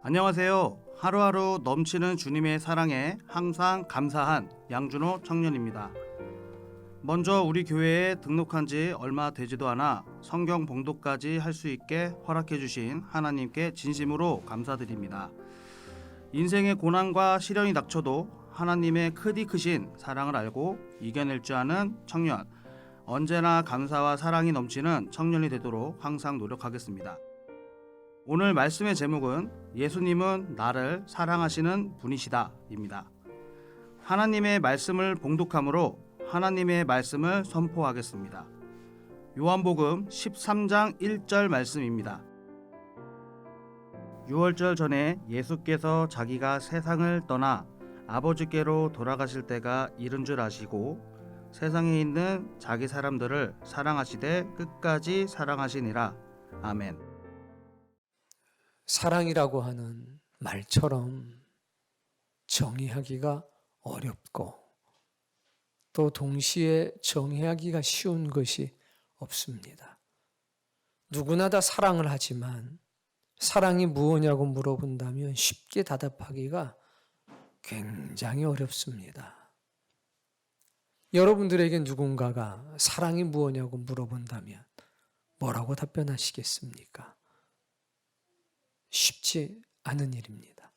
안녕하세요. 하루하루 넘치는 주님의 사랑에 항상 감사한 양준호 청년입니다. 먼저 우리 교회에 등록한 지 얼마 되지도 않아 성경 봉독까지 할 수 있게 허락해 주신 하나님께 진심으로 감사드립니다. 인생의 고난과 시련이 닥쳐도 하나님의 크디 크신 사랑을 알고 이겨낼 줄 아는 청년, 언제나 감사와 사랑이 넘치는 청년이 되도록 항상 노력하겠습니다. 오늘 말씀의 제목은 예수님은 나를 사랑하시는 분이시다 입니다. 하나님의 말씀을 봉독함으로 하나님의 말씀을 선포하겠습니다. 요한복음 13장 1절 말씀입니다. 6월절 전에 예수께서 자기가 세상을 떠나 아버지께로 돌아가실 때가 이른 줄 아시고 세상에 있는 자기 사람들을 사랑하시되 끝까지 사랑하시니라. 아멘. 사랑이라고 하는 말처럼 정의하기가 어렵고 또 동시에 정의하기가 쉬운 것이 없습니다. 누구나 다 사랑을 하지만 사랑이 무엇냐고 물어본다면 쉽게 대답하기가 굉장히 어렵습니다. 여러분들에게 누군가가 사랑이 무엇냐고 물어본다면 뭐라고 답변하시겠습니까? 쉽지 않은 일입니다.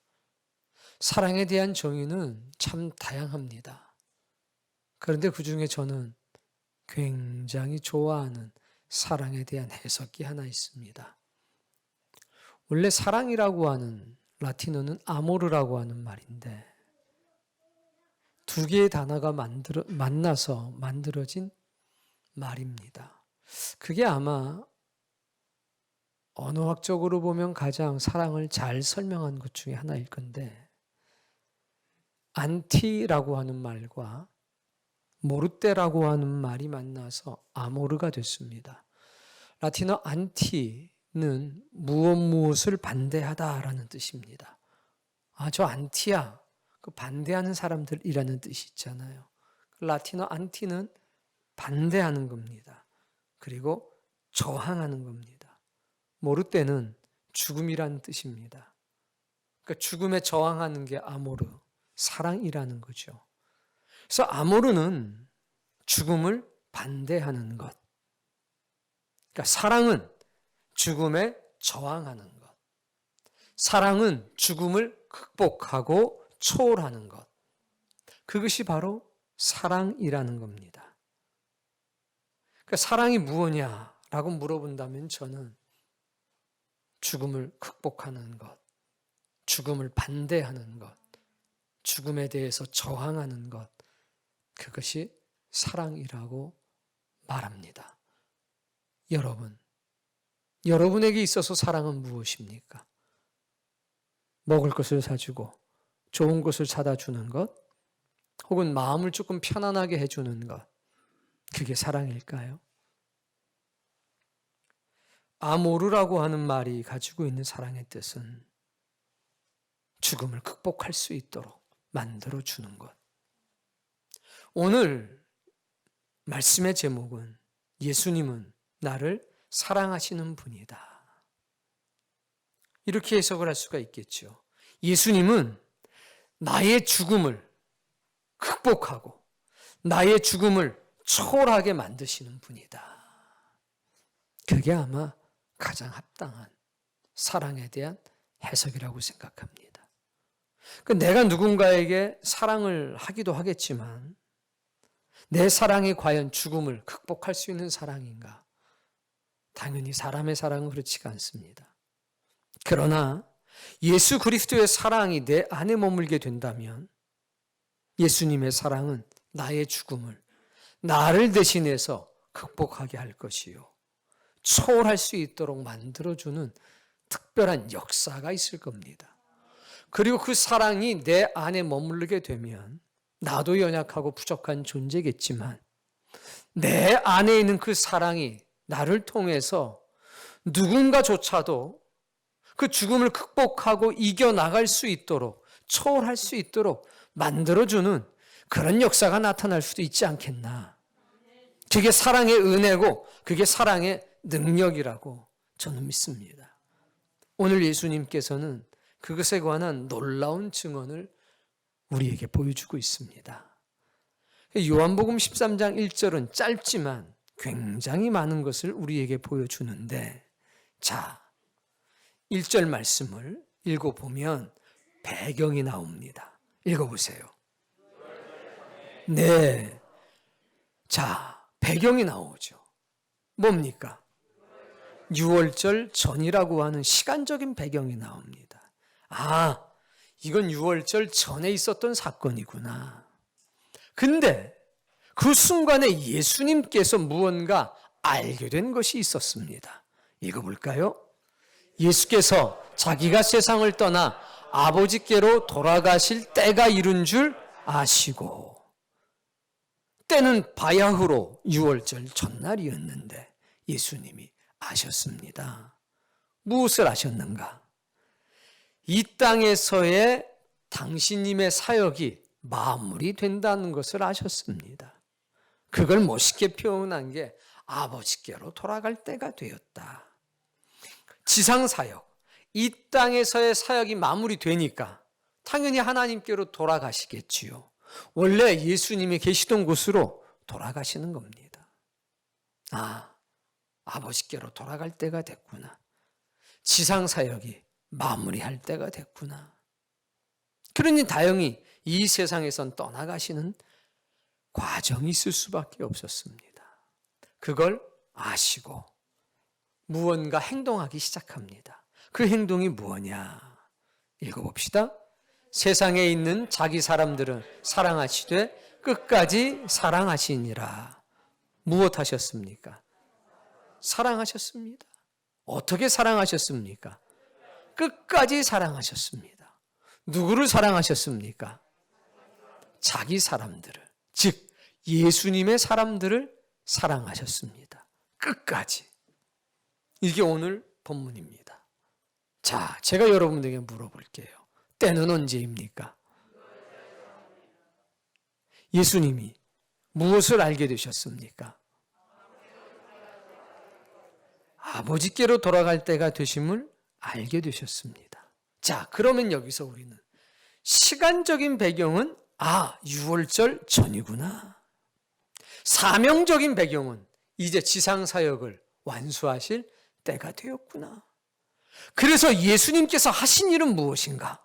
사랑에 대한 정의는 참 다양합니다. 그런데 그 중에 저는 굉장히 좋아하는 사랑에 대한 해석이 하나 있습니다. 원래 사랑이라고 하는 라틴어는 아모르라고 하는 말인데 두 개의 단어가 만나서 만들어진 말입니다. 그게 아마 언어학적으로 보면 가장 사랑을 잘 설명한 것 중에 하나일 건데 안티라고 하는 말과 모르테라고 하는 말이 만나서 아모르가 됐습니다. 라틴어 안티는 무엇을 반대하다라는 뜻입니다. 저 안티야, 그 반대하는 사람들이라는 뜻이 있잖아요. 라틴어 안티는 반대하는 겁니다. 그리고 저항하는 겁니다. 모르테는 죽음이라는 뜻입니다. 그러니까 죽음에 저항하는 게 아모르, 사랑이라는 거죠. 그래서 아모르는 죽음을 반대하는 것. 그러니까 사랑은 죽음에 저항하는 것. 사랑은 죽음을 극복하고 초월하는 것. 그것이 바로 사랑이라는 겁니다. 그러니까 사랑이 무엇냐라고 물어본다면 저는 죽음을 극복하는 것, 죽음을 반대하는 것, 죽음에 대해서 저항하는 것, 그것이 사랑이라고 말합니다. 여러분에게 있어서 사랑은 무엇입니까? 먹을 것을 사주고 좋은 것을 사다 주는 것, 혹은 마음을 조금 편안하게 해주는 것, 그게 사랑일까요? 아모르라고 하는 말이 가지고 있는 사랑의 뜻은 죽음을 극복할 수 있도록 만들어주는 것. 오늘 말씀의 제목은 예수님은 나를 사랑하시는 분이다. 이렇게 해석을 할 수가 있겠죠. 예수님은 나의 죽음을 극복하고 나의 죽음을 초월하게 만드시는 분이다. 그게 아마 가장 합당한 사랑에 대한 해석이라고 생각합니다. 내가 누군가에게 사랑을 하기도 하겠지만 내 사랑이 과연 죽음을 극복할 수 있는 사랑인가? 당연히 사람의 사랑은 그렇지가 않습니다. 그러나 예수 그리스도의 사랑이 내 안에 머물게 된다면 예수님의 사랑은 나의 죽음을 나를 대신해서 극복하게 할 것이요, 초월할 수 있도록 만들어주는 특별한 역사가 있을 겁니다. 그리고 그 사랑이 내 안에 머무르게 되면 나도 연약하고 부족한 존재겠지만 내 안에 있는 그 사랑이 나를 통해서 누군가조차도 그 죽음을 극복하고 이겨나갈 수 있도록, 초월할 수 있도록 만들어주는 그런 역사가 나타날 수도 있지 않겠나. 그게 사랑의 은혜고 그게 사랑의 능력이라고 저는 믿습니다. 오늘 예수님께서는 그것에 관한 놀라운 증언을 우리에게 보여주고 있습니다. 요한복음 13장 1절은 짧지만 굉장히 많은 것을 우리에게 보여주는데, 자, 1절 말씀을 읽어보면 배경이 나옵니다. 읽어보세요. 네. 자, 배경이 나오죠. 뭡니까? 6월절 전이라고 하는 시간적인 배경이 나옵니다. 아, 이건 6월절 전에 있었던 사건이구나. 근데 그 순간에 예수님께서 무언가 알게 된 것이 있었습니다. 읽어볼까요? 예수께서 자기가 세상을 떠나 아버지께로 돌아가실 때가 이른 줄 아시고, 때는 바야흐로 6월절 전날이었는데 예수님이 아셨습니다. 무엇을 아셨는가? 이 땅에서의 당신님의 사역이 마무리된다는 것을 아셨습니다. 그걸 멋있게 표현한 게 아버지께로 돌아갈 때가 되었다. 지상사역, 이 땅에서의 사역이 마무리되니까 당연히 하나님께로 돌아가시겠지요. 원래 예수님이 계시던 곳으로 돌아가시는 겁니다. 아, 아버지께로 돌아갈 때가 됐구나. 지상사역이 마무리할 때가 됐구나. 그러니 다행히 이 세상에선 떠나가시는 과정이 있을 수밖에 없었습니다. 그걸 아시고 무언가 행동하기 시작합니다. 그 행동이 무엇이냐? 읽어봅시다. 세상에 있는 자기 사람들은 사랑하시되 끝까지 사랑하시니라. 무엇 하셨습니까? 사랑하셨습니다. 어떻게 사랑하셨습니까? 끝까지 사랑하셨습니다. 누구를 사랑하셨습니까? 자기 사람들을, 즉 예수님의 사람들을 사랑하셨습니다. 끝까지. 이게 오늘 본문입니다. 자, 제가 여러분에게 물어볼게요. 때는 언제입니까? 예수님이 무엇을 알게 되셨습니까? 아버지께로 돌아갈 때가 되심을 알게 되셨습니다. 자, 그러면 여기서 우리는 시간적인 배경은 6월절 전이구나. 사명적인 배경은 이제 지상사역을 완수하실 때가 되었구나. 그래서 예수님께서 하신 일은 무엇인가?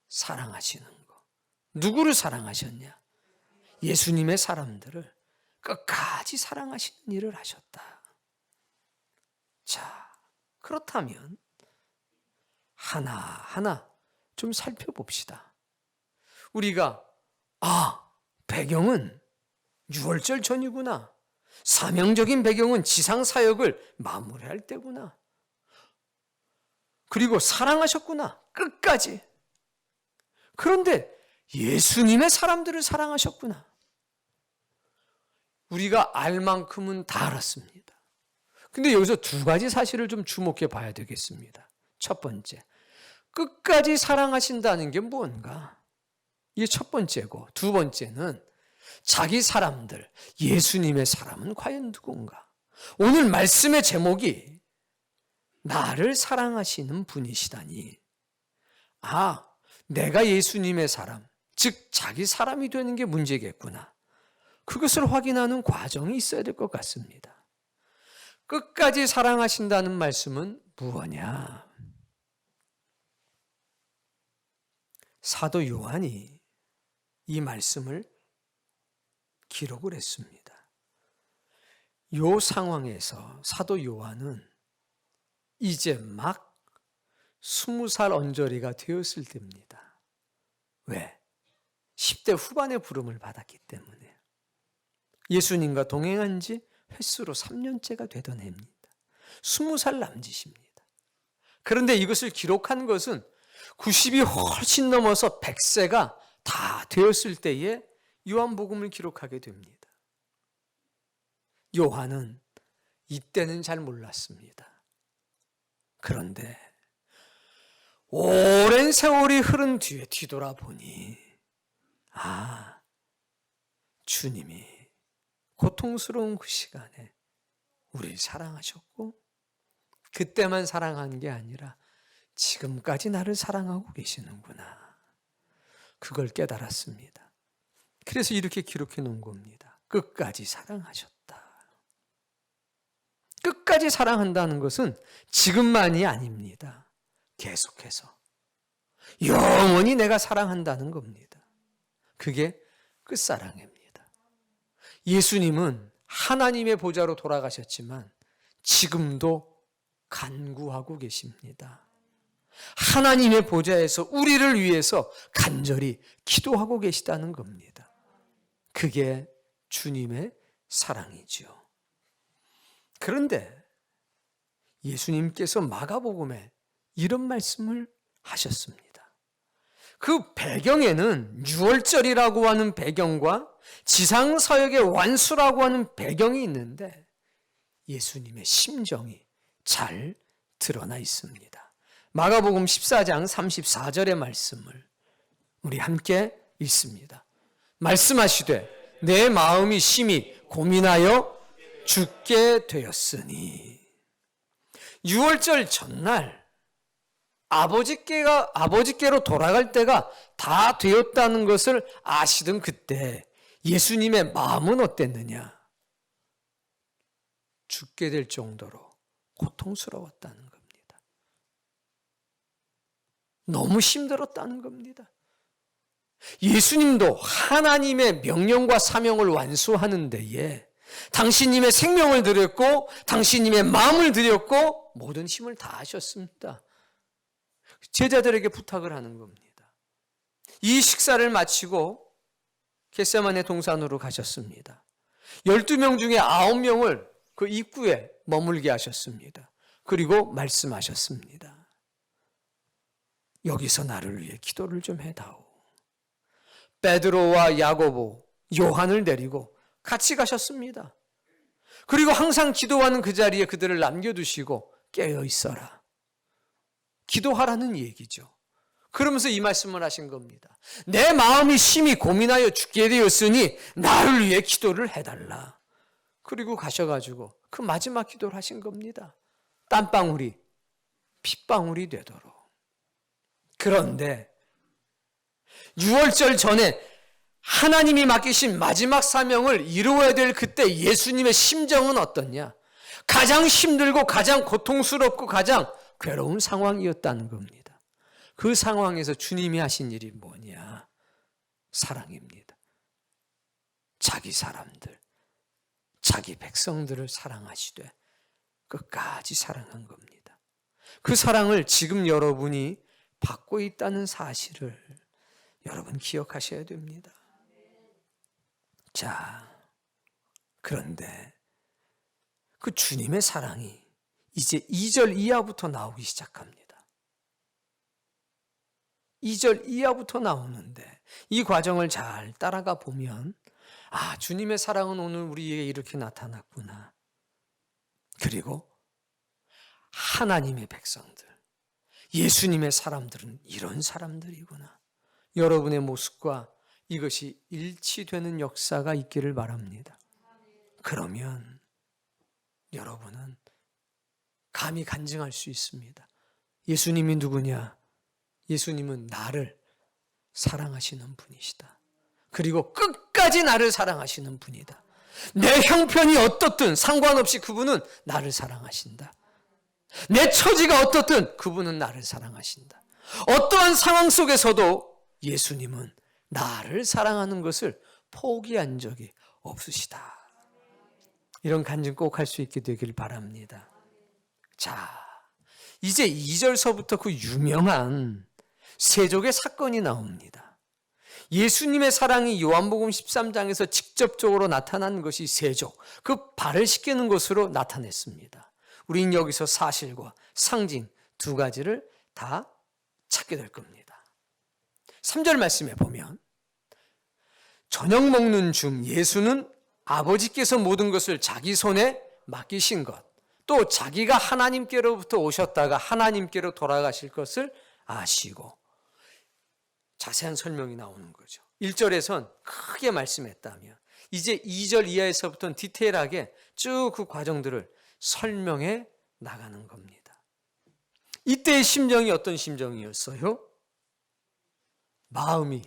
사랑하시는 것. 누구를 사랑하셨냐? 예수님의 사람들을 끝까지 사랑하시는 일을 하셨다. 자, 그렇다면 하나하나 좀 살펴봅시다. 우리가 배경은 6월절 전이구나. 사명적인 배경은 지상사역을 마무리할 때구나. 그리고 사랑하셨구나. 끝까지. 그런데 예수님의 사람들을 사랑하셨구나. 우리가 알 만큼은 다 알았습니다. 근데 여기서 두 가지 사실을 좀 주목해 봐야 되겠습니다. 첫 번째, 끝까지 사랑하신다는 게 뭔가? 이게 첫 번째고, 두 번째는 자기 사람들, 예수님의 사람은 과연 누군가? 오늘 말씀의 제목이 나를 사랑하시는 분이시다니. 내가 예수님의 사람, 즉 자기 사람이 되는 게 문제겠구나. 그것을 확인하는 과정이 있어야 될 것 같습니다. 끝까지 사랑하신다는 말씀은 무엇이냐? 사도 요한이 이 말씀을 기록을 했습니다. 이 상황에서 사도 요한은 이제 막 20살 언저리가 되었을 때입니다. 왜? 10대 후반의 부름을 받았기 때문에. 예수님과 동행한 지 횟수로 3년째가 되던 해입니다. 20살 남짓입니다. 그런데 이것을 기록한 것은 90이 훨씬 넘어서 100세가 다 되었을 때에 요한복음을 기록하게 됩니다. 요한은 이때는 잘 몰랐습니다. 그런데 오랜 세월이 흐른 뒤에 뒤돌아보니 주님이 고통스러운 그 시간에 우리를 사랑하셨고 그때만 사랑한 게 아니라 지금까지 나를 사랑하고 계시는구나. 그걸 깨달았습니다. 그래서 이렇게 기록해 놓은 겁니다. 끝까지 사랑하셨다. 끝까지 사랑한다는 것은 지금만이 아닙니다. 계속해서 영원히 내가 사랑한다는 겁니다. 그게 끝사랑입니다. 예수님은 하나님의 보좌로 돌아가셨지만 지금도 간구하고 계십니다. 하나님의 보좌에서 우리를 위해서 간절히 기도하고 계시다는 겁니다. 그게 주님의 사랑이죠. 그런데 예수님께서 마가복음에 이런 말씀을 하셨습니다. 그 배경에는 유월절이라고 하는 배경과 지상사역의 완수라고 하는 배경이 있는데 예수님의 심정이 잘 드러나 있습니다. 마가복음 14장 34절의 말씀을 우리 함께 읽습니다. 말씀하시되 내 마음이 심히 고민하여 죽게 되었으니. 유월절 전날 아버지께로 돌아갈 때가 다 되었다는 것을 아시던 그때 예수님의 마음은 어땠느냐? 죽게 될 정도로 고통스러웠다는 겁니다. 너무 힘들었다는 겁니다. 예수님도 하나님의 명령과 사명을 완수하는 데에 당신님의 생명을 드렸고 당신님의 마음을 드렸고 모든 힘을 다하셨습니다. 제자들에게 부탁을 하는 겁니다. 이 식사를 마치고 겟세마네 동산으로 가셨습니다. 12명 중에 9명을 그 입구에 머물게 하셨습니다. 그리고 말씀하셨습니다. 여기서 나를 위해 기도를 좀 해다오. 베드로와 야고보, 요한을 데리고 같이 가셨습니다. 그리고 항상 기도하는 그 자리에 그들을 남겨두시고 깨어 있어라. 기도하라는 얘기죠. 그러면서 이 말씀을 하신 겁니다. 내 마음이 심히 고민하여 죽게 되었으니 나를 위해 기도를 해달라. 그리고 가셔가지고 그 마지막 기도를 하신 겁니다. 땀방울이 핏방울이 되도록. 그런데 유월절 전에 하나님이 맡기신 마지막 사명을 이루어야 될 그때 예수님의 심정은 어떻냐? 가장 힘들고 가장 고통스럽고 가장 괴로운 상황이었다는 겁니다. 그 상황에서 주님이 하신 일이 뭐냐? 사랑입니다. 자기 사람들, 자기 백성들을 사랑하시되 끝까지 사랑한 겁니다. 그 사랑을 지금 여러분이 받고 있다는 사실을 여러분 기억하셔야 됩니다. 자, 그런데 그 주님의 사랑이 이제 2절 이하부터 나오기 시작합니다. 2절 이하부터 나오는데 이 과정을 잘 따라가 보면 아, 주님의 사랑은 오늘 우리에게 이렇게 나타났구나. 그리고 하나님의 백성들, 예수님의 사람들은 이런 사람들이구나. 여러분의 모습과 이것이 일치되는 역사가 있기를 바랍니다. 그러면 여러분은 감히 간증할 수 있습니다. 예수님이 누구냐? 예수님은 나를 사랑하시는 분이시다. 그리고 끝까지 나를 사랑하시는 분이다. 내 형편이 어떻든 상관없이 그분은 나를 사랑하신다. 내 처지가 어떻든 그분은 나를 사랑하신다. 어떠한 상황 속에서도 예수님은 나를 사랑하는 것을 포기한 적이 없으시다. 이런 간증 꼭 할 수 있게 되길 바랍니다. 자, 이제 2절서부터 그 유명한 세족의 사건이 나옵니다. 예수님의 사랑이 요한복음 13장에서 직접적으로 나타난 것이 세족, 그 발을 씻기는 것으로 나타냈습니다. 우린 여기서 사실과 상징 두 가지를 다 찾게 될 겁니다. 3절 말씀에 보면 저녁 먹는 중 예수는 아버지께서 모든 것을 자기 손에 맡기신 것, 또 자기가 하나님께로부터 오셨다가 하나님께로 돌아가실 것을 아시고 자세한 설명이 나오는 거죠. 1절에선 크게 말씀했다면 이제 2절 이하에서부터는 디테일하게 쭉 그 과정들을 설명해 나가는 겁니다. 이때의 심정이 어떤 심정이었어요? 마음이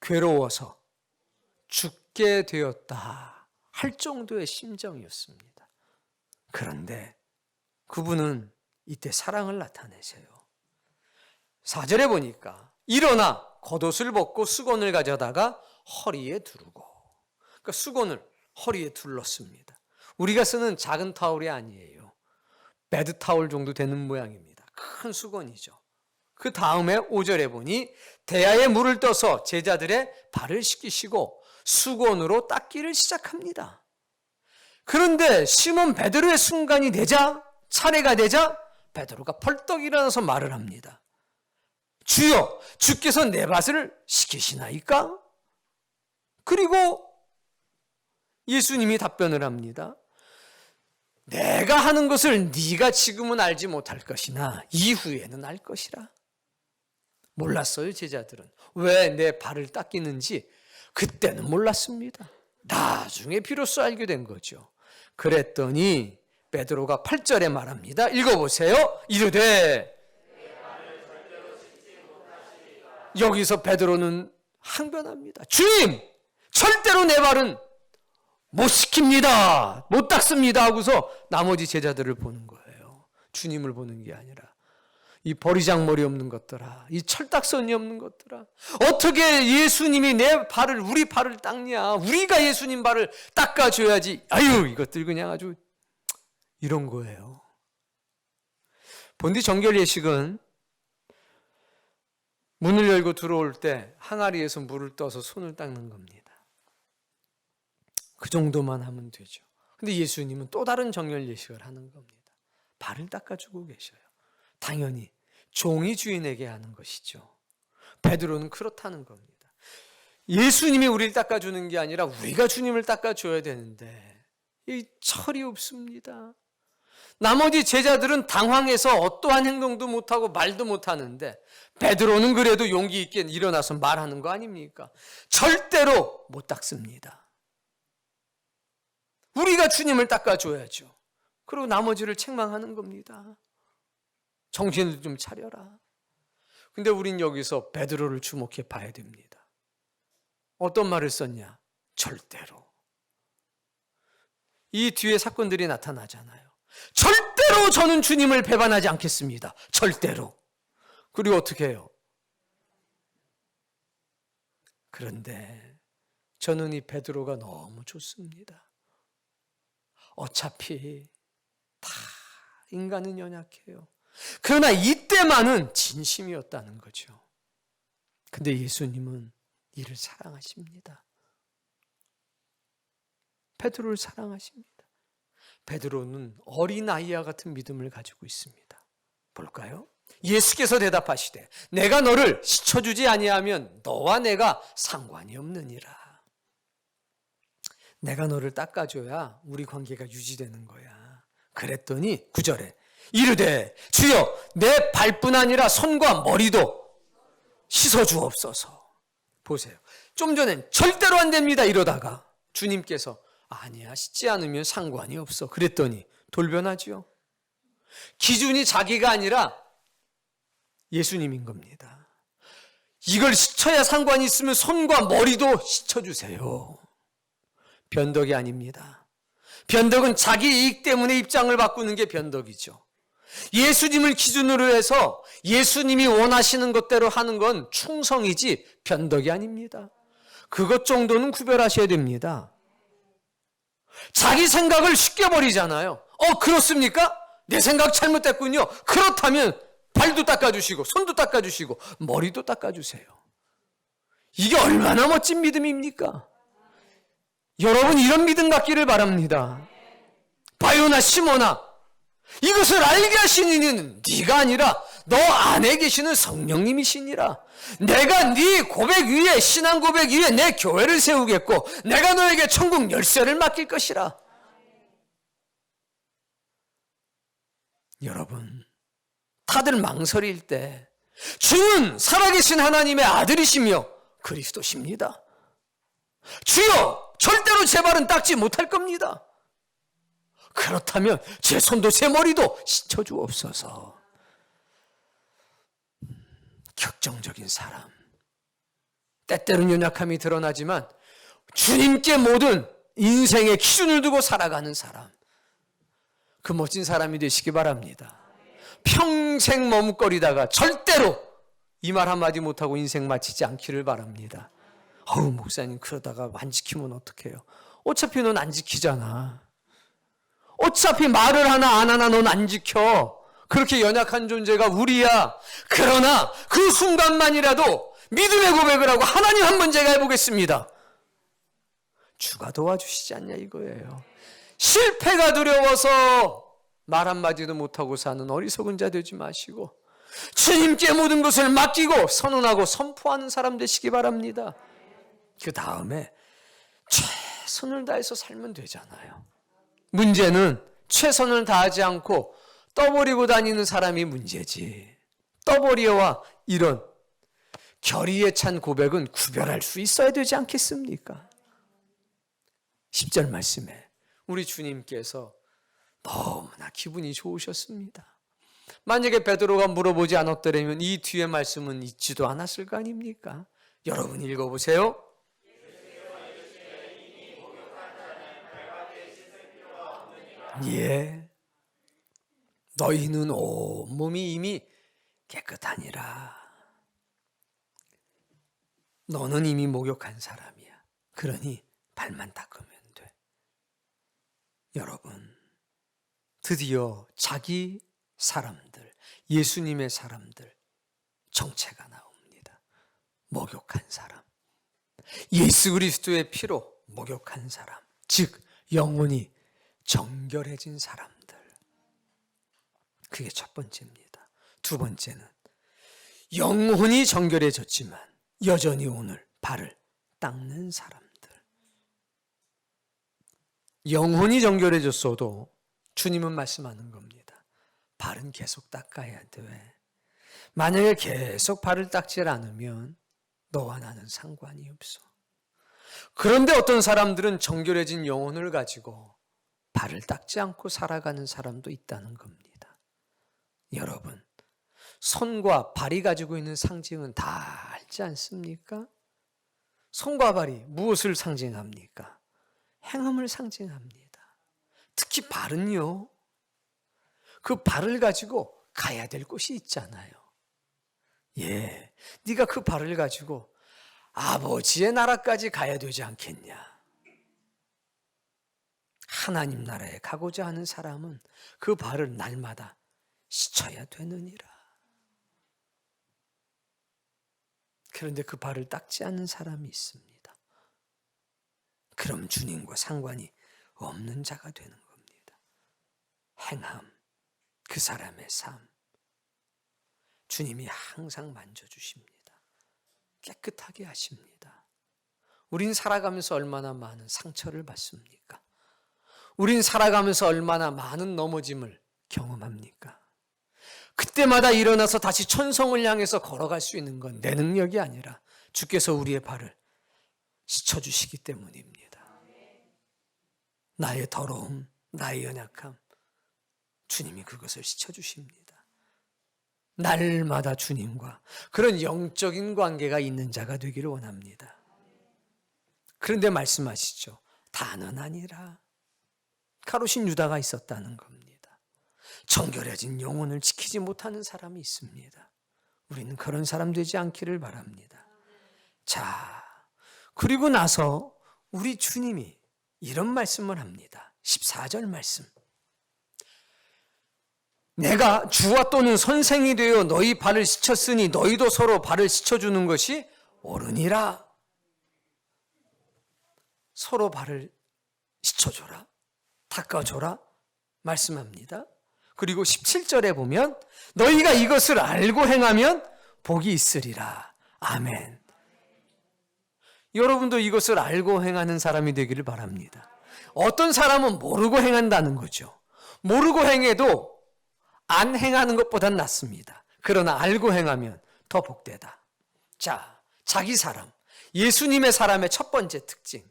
괴로워서 죽게 되었다 할 정도의 심정이었습니다. 그런데 그분은 이때 사랑을 나타내세요. 4절에 보니까 일어나 겉옷을 벗고 수건을 가져다가 허리에 두르고, 그러니까 수건을 허리에 둘렀습니다. 우리가 쓰는 작은 타올이 아니에요. 베드 타올 정도 되는 모양입니다. 큰 수건이죠. 그 다음에 5절에 보니 대야에 물을 떠서 제자들의 발을 씻기시고 수건으로 닦기를 시작합니다. 그런데 시몬 베드로의 순간이 되자, 차례가 되자 베드로가 벌떡 일어나서 말을 합니다. 주여, 주께서 내 밭을 씻기시나이까? 그리고 예수님이 답변을 합니다. 내가 하는 것을 네가 지금은 알지 못할 것이나 이후에는 알 것이라. 몰랐어요, 제자들은. 왜 내 발을 닦이는지 그때는 몰랐습니다. 나중에 비로소 알게 된 거죠. 그랬더니 베드로가 8절에 말합니다. 읽어보세요. 이르되, 여기서 베드로는 항변합니다. 주님, 절대로 내 발은 못 씻깁니다. 못 닦습니다 하고서 나머지 제자들을 보는 거예요. 주님을 보는 게 아니라 이 버리장머리 없는 것들아, 이 철딱선이 없는 것들아, 어떻게 예수님이 내 발을, 우리 발을 닦냐, 우리가 예수님 발을 닦아줘야지, 아유 이것들 그냥 아주 이런 거예요. 본디 정결 예식은 문을 열고 들어올 때 항아리에서 물을 떠서 손을 닦는 겁니다. 그 정도만 하면 되죠. 근데 예수님은 또 다른 정결 예식을 하는 겁니다. 발을 닦아주고 계셔요. 당연히 종이 주인에게 하는 것이죠. 베드로는 그렇다는 겁니다. 예수님이 우리를 닦아주는 게 아니라 우리가 주님을 닦아줘야 되는데 이 철이 없습니다. 나머지 제자들은 당황해서 어떠한 행동도 못하고 말도 못하는데 베드로는 그래도 용기 있게 일어나서 말하는 거 아닙니까? 절대로 못 닦습니다. 우리가 주님을 닦아줘야죠. 그리고 나머지를 책망하는 겁니다. 정신을 좀 차려라. 근데 우린 여기서 베드로를 주목해 봐야 됩니다. 어떤 말을 썼냐? 절대로. 이 뒤에 사건들이 나타나잖아요. 절대로 저는 주님을 배반하지 않겠습니다. 절대로. 그리고 어떻게 해요? 그런데 저는 이 베드로가 너무 좋습니다. 어차피 다 인간은 연약해요. 그러나 이때만은 진심이었다는 거죠. 근데 예수님은 이를 사랑하십니다. 베드로를 사랑하십니다. 베드로는 어린아이와 같은 믿음을 가지고 있습니다. 볼까요? 예수께서 대답하시되 내가 너를 씻어주지 아니하면 너와 내가 상관이 없느니라. 내가 너를 닦아줘야 우리 관계가 유지되는 거야. 그랬더니 9절에 이르되 주여 내 발뿐 아니라 손과 머리도 씻어주옵소서. 보세요. 좀 전엔 절대로 안 됩니다 이러다가 주님께서 아니야 씻지 않으면 상관이 없어 그랬더니 돌변하지요. 기준이 자기가 아니라 예수님인 겁니다. 이걸 씻어야 상관이 있으면 손과 머리도 씻어주세요. 변덕이 아닙니다. 변덕은 자기 이익 때문에 입장을 바꾸는 게 변덕이죠. 예수님을 기준으로 해서 예수님이 원하시는 것대로 하는 건 충성이지 변덕이 아닙니다. 그것 정도는 구별하셔야 됩니다. 자기 생각을 쉽게 버리잖아요. 그렇습니까? 내 생각 잘못됐군요. 그렇다면 발도 닦아주시고 손도 닦아주시고 머리도 닦아주세요. 이게 얼마나 멋진 믿음입니까? 여러분 이런 믿음 갖기를 바랍니다. 바요나 시몬아, 이것을 알게 하신 이는 네가 아니라 너 안에 계시는 성령님이시니라. 내가 네 고백 위에, 신앙 고백 위에 내 교회를 세우겠고 내가 너에게 천국 열쇠를 맡길 것이라. 여러분, 다들 망설일 때 주는 살아계신 하나님의 아들이시며 그리스도십니다. 주여, 절대로 제 발은 닦지 못할 겁니다. 그렇다면 제 손도 제 머리도 씻어주옵소서. 격정적인 사람. 때때로는 연약함이 드러나지만 주님께 모든 인생의 기준을 두고 살아가는 사람. 그 멋진 사람이 되시기 바랍니다. 평생 머뭇거리다가 절대로 이 말 한마디 못하고 인생 마치지 않기를 바랍니다. 목사님 그러다가 안 지키면 어떡해요? 어차피 넌 안 지키잖아. 어차피 말을 하나 안 하나 넌 안 지켜. 그렇게 연약한 존재가 우리야. 그러나 그 순간만이라도 믿음의 고백을 하고 하나님 한번 제가 해보겠습니다. 주가 도와주시지 않냐 이거예요. 실패가 두려워서 말 한마디도 못하고 사는 어리석은 자 되지 마시고 주님께 모든 것을 맡기고 선언하고 선포하는 사람 되시기 바랍니다. 그 다음에 최선을 다해서 살면 되잖아요. 문제는 최선을 다하지 않고 떠버리고 다니는 사람이 문제지. 떠버리와 이런 결의에 찬 고백은 구별할 수 있어야 되지 않겠습니까? 10절 말씀에 우리 주님께서 너무나 기분이 좋으셨습니다. 만약에 베드로가 물어보지 않았더라면 이 뒤에 말씀은 있지도 않았을 거 아닙니까? 여러분 읽어보세요. 예, 너희는 온몸이 이미 깨끗하니라. 너는 이미 목욕한 사람이야. 그러니 발만 닦으면 돼. 여러분, 드디어 자기 사람들, 예수님의 사람들 정체가 나옵니다. 목욕한 사람, 예수 그리스도의 피로 목욕한 사람, 즉 영혼이 정결해진 사람들. 그게 첫 번째입니다. 두 번째는 영혼이 정결해졌지만 여전히 오늘 발을 닦는 사람들. 영혼이 정결해졌어도 주님은 말씀하는 겁니다. 발은 계속 닦아야 돼. 만약에 계속 발을 닦지 않으면 너와 나는 상관이 없어. 그런데 어떤 사람들은 정결해진 영혼을 가지고 발을 닦지 않고 살아가는 사람도 있다는 겁니다. 여러분, 손과 발이 가지고 있는 상징은 다 알지 않습니까? 손과 발이 무엇을 상징합니까? 행함을 상징합니다. 특히 발은요, 그 발을 가지고 가야 될 곳이 있잖아요. 예, 네가 그 발을 가지고 아버지의 나라까지 가야 되지 않겠냐? 하나님 나라에 가고자 하는 사람은 그 발을 날마다 씻어야 되느니라. 그런데 그 발을 닦지 않는 사람이 있습니다. 그럼 주님과 상관이 없는 자가 되는 겁니다. 행함, 그 사람의 삶, 주님이 항상 만져주십니다. 깨끗하게 하십니다. 우린 살아가면서 얼마나 많은 상처를 받습니까? 우린 살아가면서 얼마나 많은 넘어짐을 경험합니까? 그때마다 일어나서 다시 천성을 향해서 걸어갈 수 있는 건 내 능력이 아니라 주께서 우리의 발을 씻어주시기 때문입니다. 나의 더러움, 나의 연약함, 주님이 그것을 씻어주십니다. 날마다 주님과 그런 영적인 관계가 있는 자가 되기를 원합니다. 그런데 말씀하시죠. 다는 아니라. 가로신 유다가 있었다는 겁니다. 정결해진 영혼을 지키지 못하는 사람이 있습니다. 우리는 그런 사람 되지 않기를 바랍니다. 자, 그리고 나서 우리 주님이 이런 말씀을 합니다. 14절 말씀. 내가 주와 또는 선생이 되어 너희 발을 씻었으니 너희도 서로 발을 씻어주는 것이 옳으니라. 서로 발을 씻어줘라, 닦아줘라 말씀합니다. 그리고 17절에 보면 너희가 이것을 알고 행하면 복이 있으리라. 아멘. 여러분도 이것을 알고 행하는 사람이 되기를 바랍니다. 어떤 사람은 모르고 행한다는 거죠. 모르고 행해도 안 행하는 것보단 낫습니다. 그러나 알고 행하면 더 복되다. 자, 자기 사람, 예수님의 사람의 첫 번째 특징,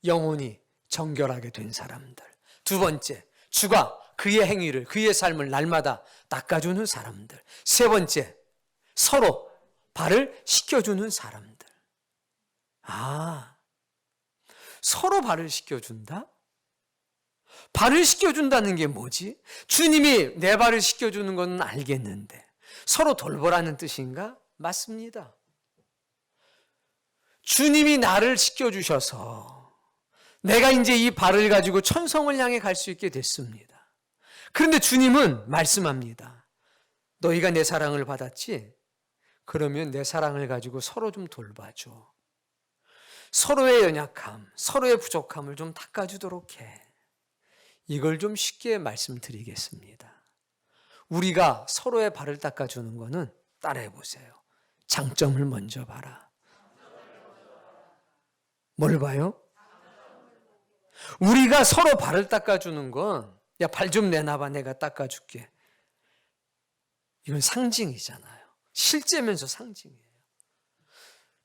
영혼이 정결하게 된 사람들. 두 번째, 주가 그의 행위를, 그의 삶을 날마다 닦아주는 사람들. 세 번째, 서로 발을 씻겨주는 사람들. 서로 발을 씻겨준다? 발을 씻겨준다는 게 뭐지? 주님이 내 발을 씻겨주는 건 알겠는데 서로 돌보라는 뜻인가? 맞습니다. 주님이 나를 씻겨주셔서 내가 이제 이 발을 가지고 천성을 향해 갈 수 있게 됐습니다. 그런데 주님은 말씀합니다. 너희가 내 사랑을 받았지? 그러면 내 사랑을 가지고 서로 좀 돌봐줘. 서로의 연약함, 서로의 부족함을 좀 닦아주도록 해. 이걸 좀 쉽게 말씀드리겠습니다. 우리가 서로의 발을 닦아주는 거는 따라해 보세요. 장점을 먼저 봐라. 뭘 봐요? 우리가 서로 발을 닦아주는 건, 야, 발 좀 내놔봐, 내가 닦아줄게. 이건 상징이잖아요. 실제면서 상징이에요.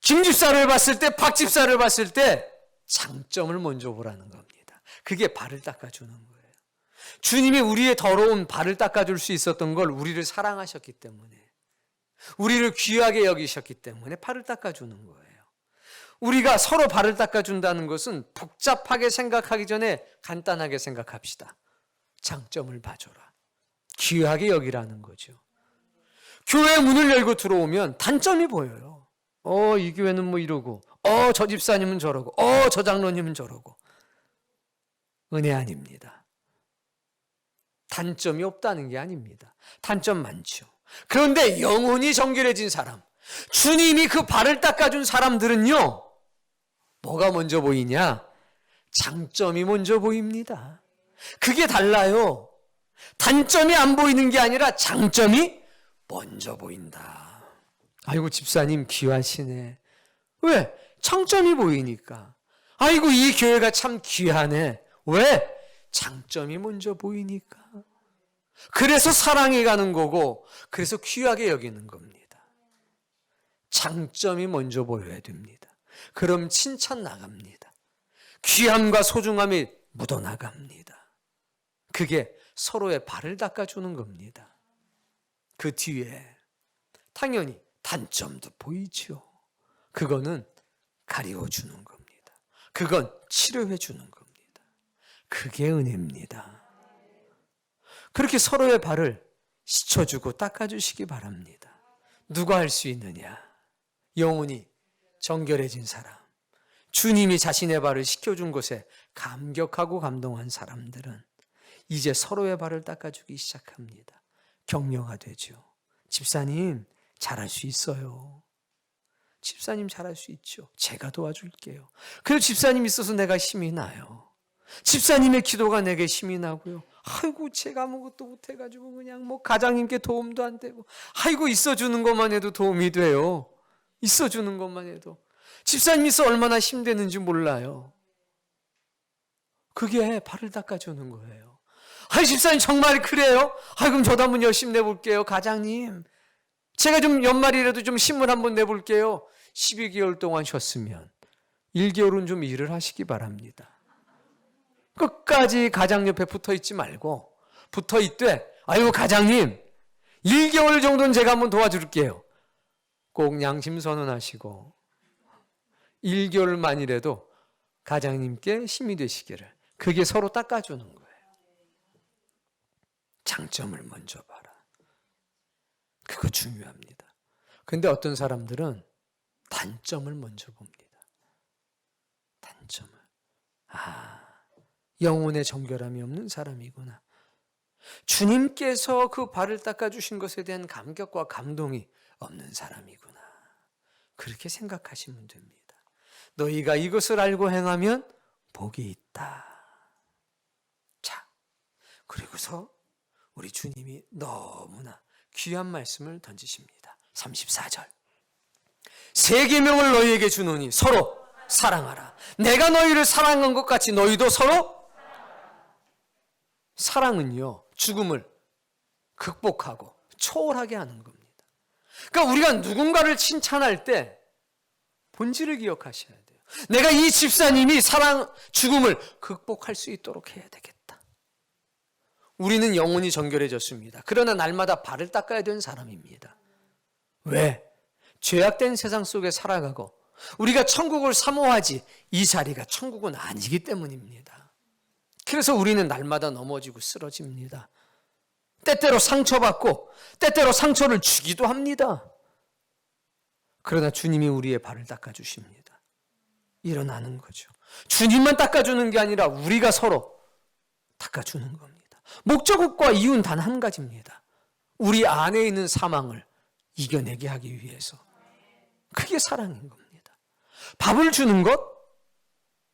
김 집사를 봤을 때, 박 집사를 봤을 때 장점을 먼저 보라는 겁니다. 그게 발을 닦아주는 거예요. 주님이 우리의 더러운 발을 닦아줄 수 있었던 걸 우리를 사랑하셨기 때문에, 우리를 귀하게 여기셨기 때문에 발을 닦아주는 거예요. 우리가 서로 발을 닦아준다는 것은 복잡하게 생각하기 전에 간단하게 생각합시다. 장점을 봐줘라. 귀하게 여기라는 거죠. 교회 문을 열고 들어오면 단점이 보여요. 이 교회는 뭐 이러고, 저 집사님은 저러고, 저 장로님은 저러고. 은혜 아닙니다. 단점이 없다는 게 아닙니다. 단점 많죠. 그런데 영혼이 정결해진 사람, 주님이 그 발을 닦아준 사람들은요, 뭐가 먼저 보이냐? 장점이 먼저 보입니다. 그게 달라요. 단점이 안 보이는 게 아니라 장점이 먼저 보인다. 아이고, 집사님 귀하시네. 왜? 장점이 보이니까. 아이고, 이 교회가 참 귀하네. 왜? 장점이 먼저 보이니까. 그래서 사랑해 가는 거고, 그래서 귀하게 여기는 겁니다. 장점이 먼저 보여야 됩니다. 그럼 칭찬 나갑니다. 귀함과 소중함이 묻어나갑니다. 그게 서로의 발을 닦아주는 겁니다. 그 뒤에 당연히 단점도 보이죠. 그거는 가리워주는 겁니다. 그건 치료해주는 겁니다. 그게 은혜입니다. 그렇게 서로의 발을 씻어주고 닦아주시기 바랍니다. 누가 할 수 있느냐? 영혼이 정결해진 사람, 주님이 자신의 발을 씻겨준 것에 감격하고 감동한 사람들은 이제 서로의 발을 닦아주기 시작합니다. 격려가 되죠. 집사님 잘할 수 있어요. 집사님 잘할 수 있죠. 제가 도와줄게요. 그래서 집사님 있어서 내가 힘이 나요. 집사님의 기도가 내게 힘이 나고요. 아이고, 제가 아무것도 못해가지고 그냥 뭐 가장님께 도움도 안 되고, 아이고, 있어주는 것만 해도 도움이 돼요. 있어주는 것만 해도. 집사님 있어 얼마나 힘드는지 몰라요. 그게 발을 닦아주는 거예요. 아이, 집사님 정말 그래요? 그럼 저도 한번 열심히 내볼게요. 가장님, 제가 좀 연말이라도 좀 힘을 한번 내볼게요. 12개월 동안 쉬었으면 1개월은 좀 일을 하시기 바랍니다. 끝까지 가장 옆에 붙어있지 말고, 붙어있되, 아이고 가장님 1개월 정도는 제가 한번 도와줄게요. 꼭 양심 선언하시고 1개월만이라도 가장님께 힘이 되시기를. 그게 서로 닦아주는 거예요. 장점을 먼저 봐라. 그거 중요합니다. 근데 어떤 사람들은 단점을 먼저 봅니다. 단점을. 영혼의 정결함이 없는 사람이구나. 주님께서 그 발을 닦아주신 것에 대한 감격과 감동이 없는 사람이구나. 그렇게 생각하시면 됩니다. 너희가 이것을 알고 행하면 복이 있다. 자, 그리고서 우리 주님이 너무나 귀한 말씀을 던지십니다. 34절. 세 계명을 너희에게 주노니 서로 사랑하라. 내가 너희를 사랑한 것 같이 너희도 서로. 사랑은요, 죽음을 극복하고 초월하게 하는 겁니다. 그러니까 우리가 누군가를 칭찬할 때 본질을 기억하셔야 돼요. 내가 이 집사님이 죽음을 극복할 수 있도록 해야 되겠다. 우리는 영혼이 정결해졌습니다. 그러나 날마다 발을 닦아야 되는 사람입니다. 왜? 죄악된 세상 속에 살아가고 우리가 천국을 사모하지 이 자리가 천국은 아니기 때문입니다. 그래서 우리는 날마다 넘어지고 쓰러집니다. 때때로 상처받고 때때로 상처를 주기도 합니다. 그러나 주님이 우리의 발을 닦아주십니다. 일어나는 거죠. 주님만 닦아주는 게 아니라 우리가 서로 닦아주는 겁니다. 목적과 이유는 단 한 가지입니다. 우리 안에 있는 사망을 이겨내게 하기 위해서. 그게 사랑인 겁니다. 밥을 주는 것?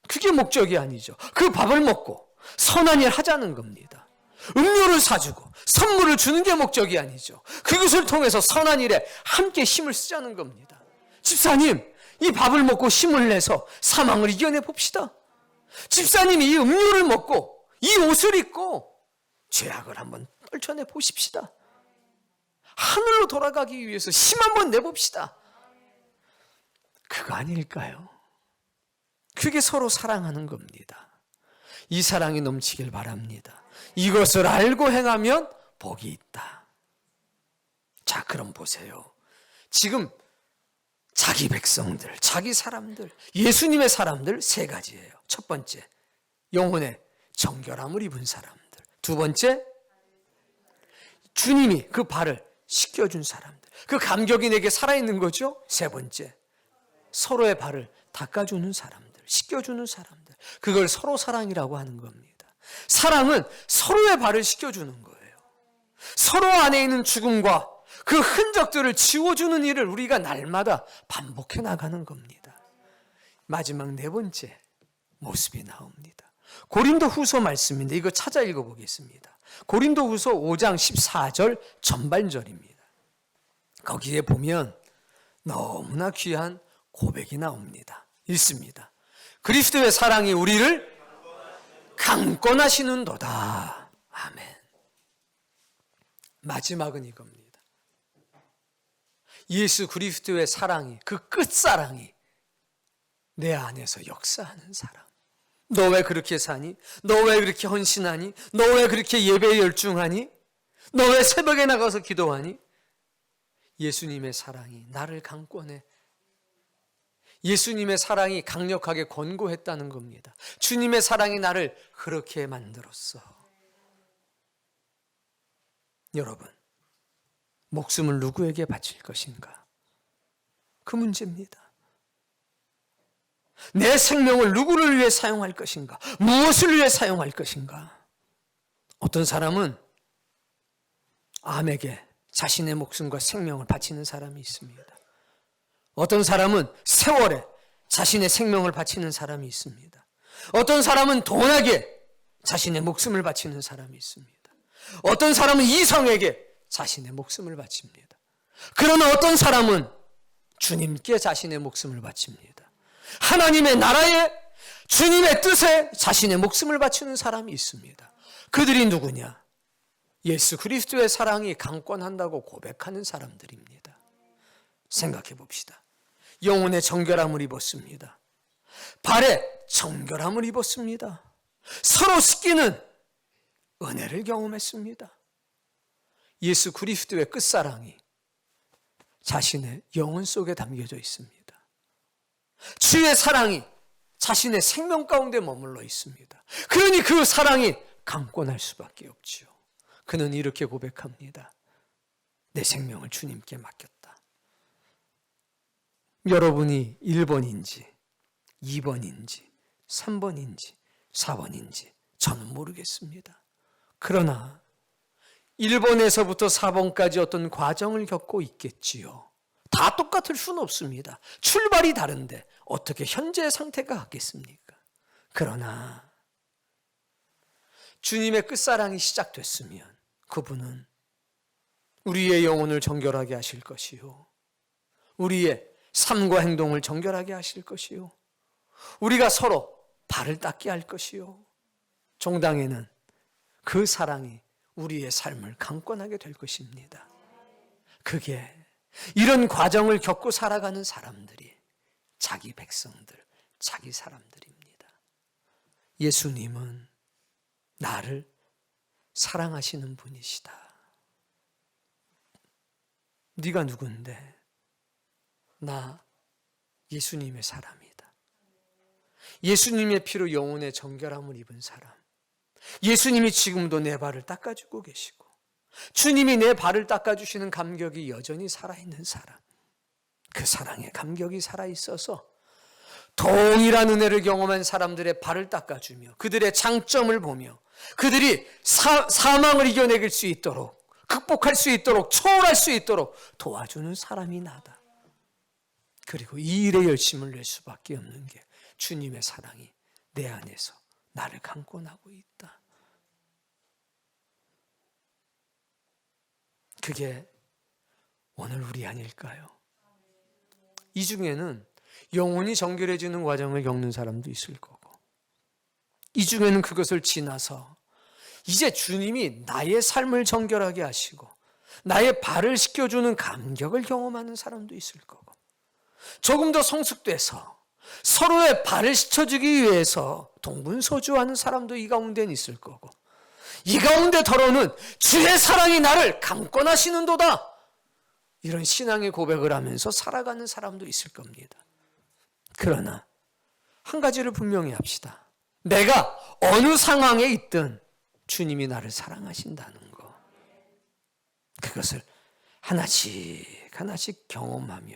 그게 목적이 아니죠. 그 밥을 먹고 선한 일 하자는 겁니다. 음료를 사주고 선물을 주는 게 목적이 아니죠. 그것을 통해서 선한 일에 함께 힘을 쓰자는 겁니다. 집사님, 이 밥을 먹고 힘을 내서 사망을 이겨내 봅시다. 집사님이 이 음료를 먹고 이 옷을 입고 죄악을 한번 떨쳐내 보십시다. 하늘로 돌아가기 위해서 힘 한번 내봅시다. 그거 아닐까요? 그게 서로 사랑하는 겁니다. 이 사랑이 넘치길 바랍니다. 이것을 알고 행하면 복이 있다. 자, 그럼 보세요. 지금 자기 백성들, 자기 사람들, 예수님의 사람들 세 가지예요. 첫 번째, 영혼의 정결함을 입은 사람들. 두 번째, 주님이 그 발을 씻겨준 사람들. 그 감격이 내게 살아있는 거죠. 세 번째, 서로의 발을 닦아주는 사람들, 씻겨주는 사람들. 그걸 서로 사랑이라고 하는 겁니다. 사랑은 서로의 발을 씻겨주는 거예요. 서로 안에 있는 죽음과 그 흔적들을 지워주는 일을 우리가 날마다 반복해 나가는 겁니다. 마지막 네 번째 모습이 나옵니다. 고린도 후서 말씀인데 이거 찾아 읽어보겠습니다. 고린도 후서 5장 14절 전반절입니다. 거기에 보면 너무나 귀한 고백이 나옵니다. 읽습니다. 그리스도의 사랑이 우리를 강권하시는도다. 아멘. 마지막은 이겁니다. 예수 그리스도의 사랑이, 그 끝사랑이 내 안에서 역사하는 사람. 너 왜 그렇게 사니? 너 왜 그렇게 헌신하니? 너 왜 그렇게 예배에 열중하니? 너 왜 새벽에 나가서 기도하니? 예수님의 사랑이 나를 강권해. 예수님의 사랑이 강력하게 권고했다는 겁니다. 주님의 사랑이 나를 그렇게 만들었어. 여러분, 목숨을 누구에게 바칠 것인가? 그 문제입니다. 내 생명을 누구를 위해 사용할 것인가? 무엇을 위해 사용할 것인가? 어떤 사람은 암에게 자신의 목숨과 생명을 바치는 사람이 있습니다. 어떤 사람은 세월에 자신의 생명을 바치는 사람이 있습니다. 어떤 사람은 돈에게 자신의 목숨을 바치는 사람이 있습니다. 어떤 사람은 이성에게 자신의 목숨을 바칩니다. 그러나 어떤 사람은 주님께 자신의 목숨을 바칩니다. 하나님의 나라에 주님의 뜻에 자신의 목숨을 바치는 사람이 있습니다. 그들이 누구냐? 예수 그리스도의 사랑이 강권한다고 고백하는 사람들입니다. 생각해 봅시다. 영혼의 정결함을 입었습니다. 발에 정결함을 입었습니다. 서로 씻기는 은혜를 경험했습니다. 예수 그리스도의 끝사랑이 자신의 영혼 속에 담겨져 있습니다. 주의 사랑이 자신의 생명 가운데 머물러 있습니다. 그러니 그 사랑이 강권할 수밖에 없지요. 그는 이렇게 고백합니다. 내 생명을 주님께 맡겼다. 여러분이 1번인지 2번인지 3번인지 4번인지 저는 모르겠습니다. 그러나 1번에서부터 4번까지 어떤 과정을 겪고 있겠지요. 다 똑같을 수는 없습니다. 출발이 다른데 어떻게 현재의 상태가 같겠습니까? 그러나 주님의 끝사랑이 시작됐으면 그분은 우리의 영혼을 정결하게 하실 것이요, 우리의 삶과 행동을 정결하게 하실 것이요, 우리가 서로 발을 닦게 할 것이요, 종당에는 그 사랑이 우리의 삶을 강권하게 될 것입니다. 그게 이런 과정을 겪고 살아가는 사람들이 자기 백성들, 자기 사람들입니다. 예수님은 나를 사랑하시는 분이시다. 네가 누군데? 나 예수님의 사람이다. 예수님의 피로 영혼의 정결함을 입은 사람. 예수님이 지금도 내 발을 닦아주고 계시고 주님이 내 발을 닦아주시는 감격이 여전히 살아있는 사람. 그 사랑의 감격이 살아있어서 동일한 은혜를 경험한 사람들의 발을 닦아주며 그들의 장점을 보며 그들이 사망을 이겨내길 수 있도록, 극복할 수 있도록, 초월할 수 있도록 도와주는 사람이 나다. 그리고 이 일에 열심을 낼 수밖에 없는 게 주님의 사랑이 내 안에서 나를 강권하고 있다. 그게 오늘 우리 아닐까요? 이 중에는 영혼이 정결해지는 과정을 겪는 사람도 있을 거고, 이 중에는 그것을 지나서 이제 주님이 나의 삶을 정결하게 하시고 나의 발을 씻겨주는 감격을 경험하는 사람도 있을 거고, 조금 더 성숙돼서 서로의 발을 씻어주기 위해서 동분서주하는 사람도 이 가운데는 있을 거고, 이 가운데 더러는 주의 사랑이 나를 강권하시는도다, 이런 신앙의 고백을 하면서 살아가는 사람도 있을 겁니다. 그러나 한 가지를 분명히 합시다. 내가 어느 상황에 있든 주님이 나를 사랑하신다는 거, 그것을 하나씩 하나씩 경험하며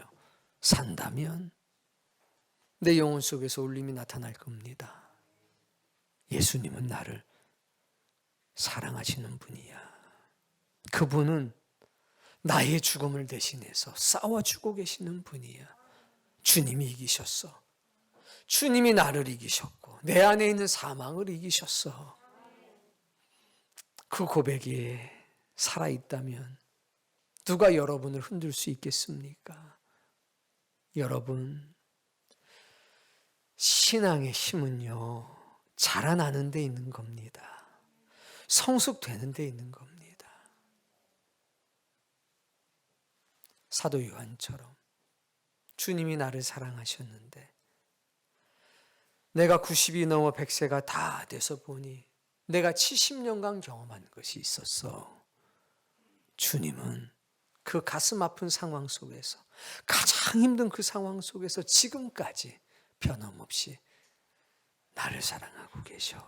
산다면 내 영혼 속에서 울림이 나타날 겁니다. 예수님은 나를 사랑하시는 분이야. 그분은 나의 죽음을 대신해서 싸워주고 계시는 분이야. 주님이 이기셨어. 주님이 나를 이기셨고 내 안에 있는 사망을 이기셨어. 그 고백이 살아있다면 누가 여러분을 흔들 수 있겠습니까? 여러분, 신앙의 힘은요, 자라나는 데 있는 겁니다. 성숙되는 데 있는 겁니다. 사도 요한처럼 주님이 나를 사랑하셨는데 내가 90이 넘어 100세가 다 돼서 보니 내가 70년간 경험한 것이 있었어. 주님은 그 가슴 아픈 상황 속에서, 가장 힘든 그 상황 속에서 지금까지 변함없이 나를 사랑하고 계셔.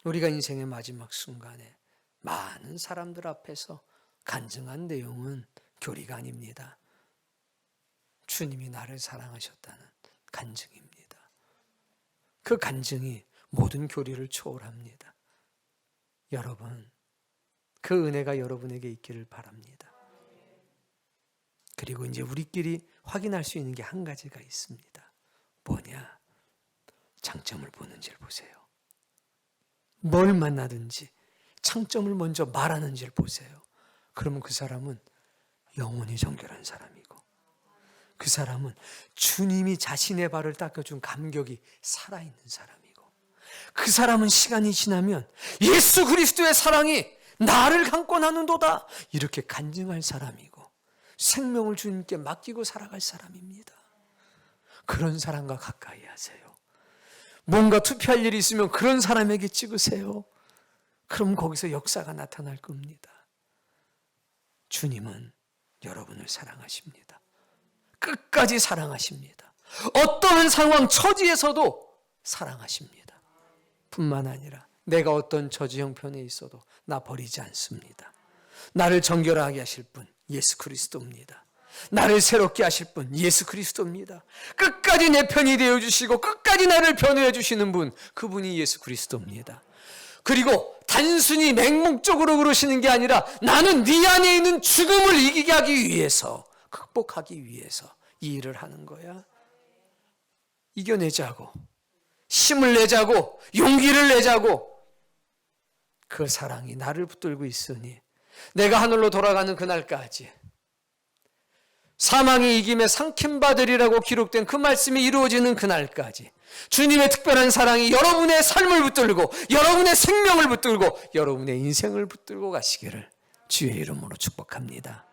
우리가 인생의 마지막 순간에 많은 사람들 앞에서 간증한 내용은 교리가 아닙니다. 주님이 나를 사랑하셨다는 간증입니다. 그 간증이 모든 교리를 초월합니다. 여러분, 그 은혜가 여러분에게 있기를 바랍니다. 그리고 이제 우리끼리 확인할 수 있는 게 한 가지가 있습니다. 뭐냐? 장점을 보는지를 보세요. 뭘 만나든지 장점을 먼저 말하는지를 보세요. 그러면 그 사람은 영혼이 정결한 사람이고, 그 사람은 주님이 자신의 발을 닦아준 감격이 살아있는 사람이고, 그 사람은 시간이 지나면 예수 그리스도의 사랑이 나를 강권하는도다, 이렇게 간증할 사람이고 생명을 주님께 맡기고 살아갈 사람입니다. 그런 사람과 가까이 하세요. 뭔가 투표할 일이 있으면 그런 사람에게 찍으세요. 그럼 거기서 역사가 나타날 겁니다. 주님은 여러분을 사랑하십니다. 끝까지 사랑하십니다. 어떠한 상황 처지에서도 사랑하십니다. 뿐만 아니라 내가 어떤 처지 형편에 있어도 나 버리지 않습니다. 나를 정결하게 하실 분 예수 그리스도입니다. 나를 새롭게 하실 분 예수 그리스도입니다. 끝까지 내 편이 되어주시고 끝까지 나를 변호해 주시는 분, 그분이 예수 그리스도입니다. 그리고 단순히 맹목적으로 그러시는 게 아니라 나는 네 안에 있는 죽음을 이기게 하기 위해서, 극복하기 위해서 이 일을 하는 거야. 이겨내자고, 힘을 내자고, 용기를 내자고. 그 사랑이 나를 붙들고 있으니 내가 하늘로 돌아가는 그날까지 사망의 이김에 상킴받으리라고 기록된 그 말씀이 이루어지는 그날까지 주님의 특별한 사랑이 여러분의 삶을 붙들고 여러분의 생명을 붙들고 여러분의 인생을 붙들고 가시기를 주의 이름으로 축복합니다.